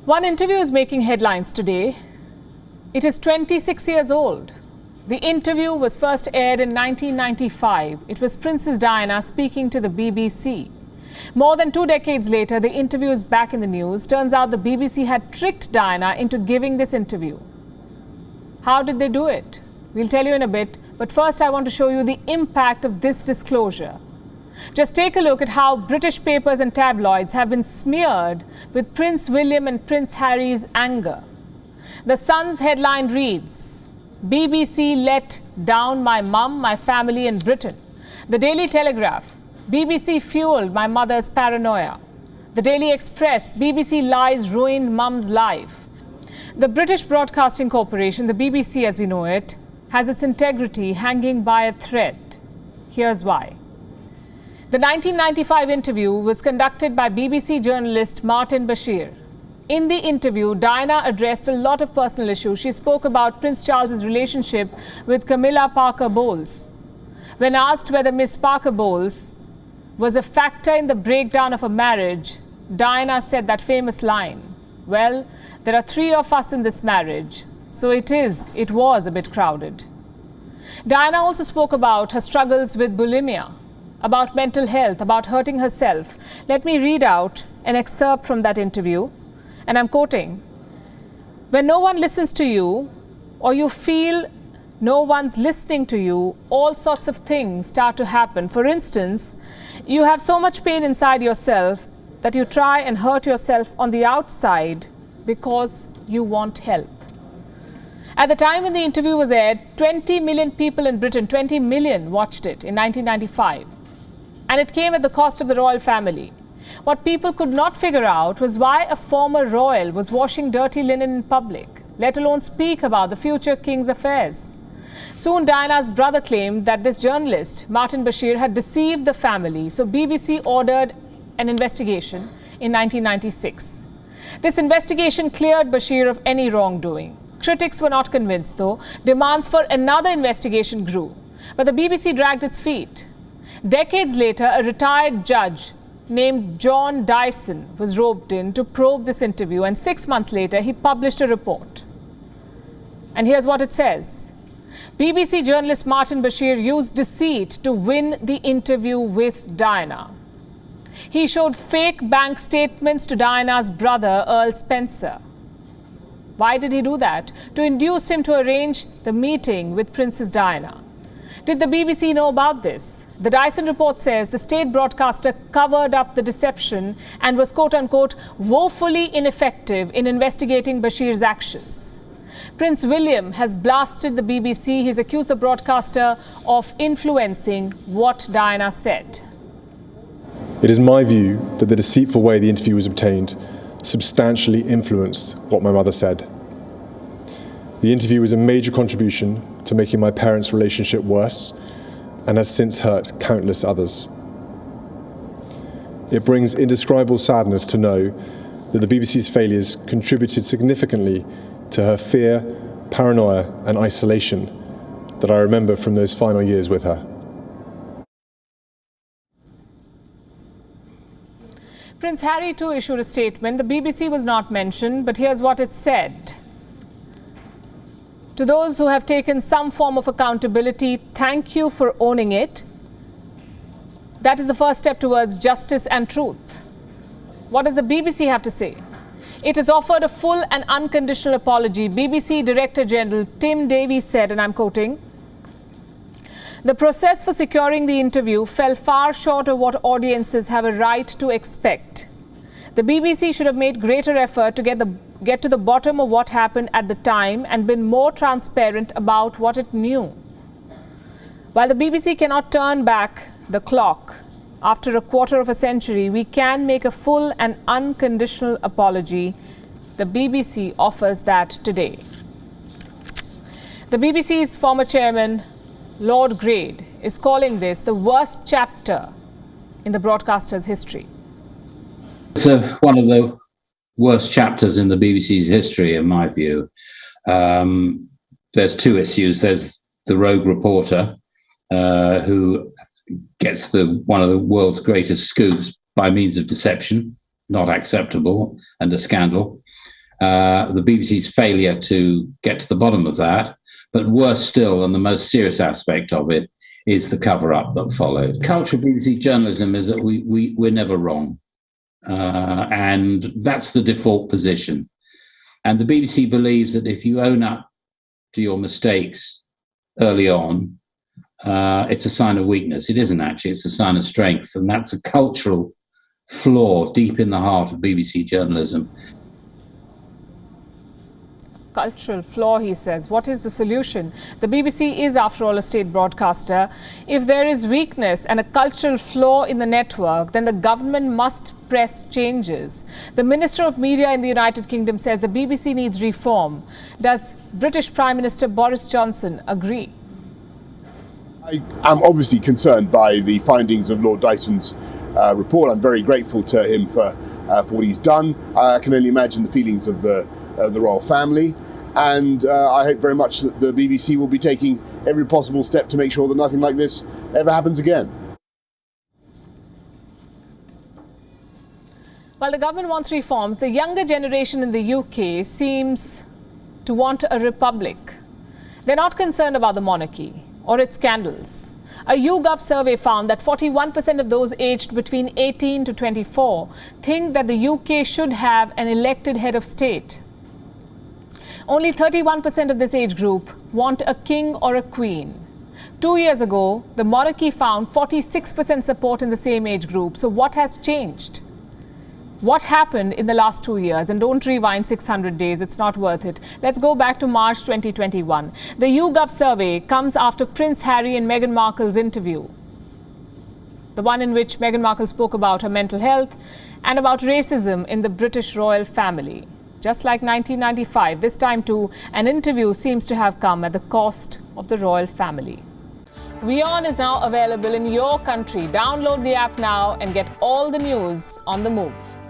One interview is making headlines today. It is 26 years old. The interview was first aired in 1995. It was Princess Diana speaking to the BBC. More than 2 decades later, the interview is back in the news. Turns out the BBC had tricked Diana into giving this interview. How did they do it? We'll tell you in a bit, but first I want to show you the impact of this disclosure. Just take a look at how British papers and tabloids have been smeared with Prince William and Prince Harry's anger. The Sun's headline reads, BBC let down my mum, my family and Britain. The Daily Telegraph, BBC fueled my mother's paranoia. The Daily Express, BBC lies ruined mum's life. The British Broadcasting Corporation, the BBC as we know it, has its integrity hanging by a thread. Here's why. The 1995 interview was conducted by BBC journalist Martin Bashir. In the interview, Diana addressed a lot of personal issues. She spoke about Prince Charles's relationship with Camilla Parker-Bowles. When asked whether Miss Parker-Bowles was a factor in the breakdown of a marriage, Diana said that famous line, "Well, there are 3 of us in this marriage, so it was a bit crowded." Diana also spoke about her struggles with bulimia, about mental health, about hurting herself. Let me read out an excerpt from that interview, and I'm quoting, "When no one listens to you, or you feel no one's listening to you, all sorts of things start to happen. For instance, you have so much pain inside yourself that you try and hurt yourself on the outside because you want help." At the time when the interview was aired, 20 million people in Britain, 20 million watched it in 1995. And it came at the cost of the royal family. What people could not figure out was why a former royal was washing dirty linen in public, let alone speak about the future king's affairs. Soon Diana's brother claimed that this journalist, Martin Bashir, had deceived the family, so BBC ordered an investigation in 1996. This investigation cleared Bashir of any wrongdoing. Critics were not convinced, though. Demands for another investigation grew, but the BBC dragged its feet. Decades later, a retired judge named John Dyson was roped in to probe this interview, and 6 months later, he published a report. And here's what it says. BBC journalist Martin Bashir used deceit to win the interview with Diana. He showed fake bank statements to Diana's brother, Earl Spencer. Why did he do that? To induce him to arrange the meeting with Princess Diana. Did the BBC know about this? The Dyson report says the state broadcaster covered up the deception and was quote-unquote woefully ineffective in investigating Bashir's actions. Prince William has blasted the BBC. He's accused the broadcaster of influencing what Diana said. It is my view that the deceitful way the interview was obtained substantially influenced what my mother said. The interview was a major contribution to making my parents' relationship worse and has since hurt countless others. It brings indescribable sadness to know that the BBC's failures contributed significantly to her fear, paranoia and isolation that I remember from those final years with her. Prince Harry too issued a statement. The BBC was not mentioned, but here's what it said. To those who have taken some form of accountability, thank you for owning it. That is the first step towards justice and truth. What does the BBC have to say? It has offered a full and unconditional apology. BBC Director General Tim Davies said, and I'm quoting, "The process for securing the interview fell far short of what audiences have a right to expect. The BBC should have made greater effort to get to the bottom of what happened at the time and been more transparent about what it knew. While the BBC cannot turn back the clock after a quarter of a century, we can make a full and unconditional apology. The BBC offers that today." The BBC's former chairman, Lord Grade, is calling this the worst chapter in the broadcaster's history. It's one of the worst chapters in the BBC's history, in my view. There's 2 issues. There's the rogue reporter who gets one of the world's greatest scoops by means of deception, not acceptable and a scandal. The BBC's failure to get to the bottom of that, but worse still, and the most serious aspect of it, is the cover-up that followed. The culture of BBC journalism is that we're never wrong. And that's the default position. And the BBC believes that if you own up to your mistakes early on, it's a sign of weakness. It isn't actually, it's a sign of strength. And that's a cultural flaw deep in the heart of BBC journalism. Cultural flaw, he says. What is the solution? The BBC is, after all, a state broadcaster. If there is weakness and a cultural flaw in the network, then the government must press changes. The Minister of Media in the United Kingdom says the BBC needs reform. Does British Prime Minister Boris Johnson agree? I am obviously concerned by the findings of Lord Dyson's report. I'm very grateful to him for what he's done. I can only imagine the feelings of the royal family, and I hope very much that the BBC will be taking every possible step to make sure that nothing like this ever happens again. While the government wants reforms, the younger generation in the UK seems to want a republic. They're not concerned about the monarchy or its scandals. A YouGov survey found that 41% of those aged between 18 to 24 think that the UK should have an elected head of state. Only 31% of this age group want a king or a queen. 2 years ago, the monarchy found 46% support in the same age group. So what has changed? What happened in the last 2 years? And don't rewind 600 days, it's not worth it. Let's go back to March 2021. The YouGov survey comes after Prince Harry and Meghan Markle's interview. The one in which Meghan Markle spoke about her mental health and about racism in the British royal family. Just like 1995, this time too, an interview seems to have come at the cost of the royal family. WION is now available in your country. Download the app now and get all the news on the move.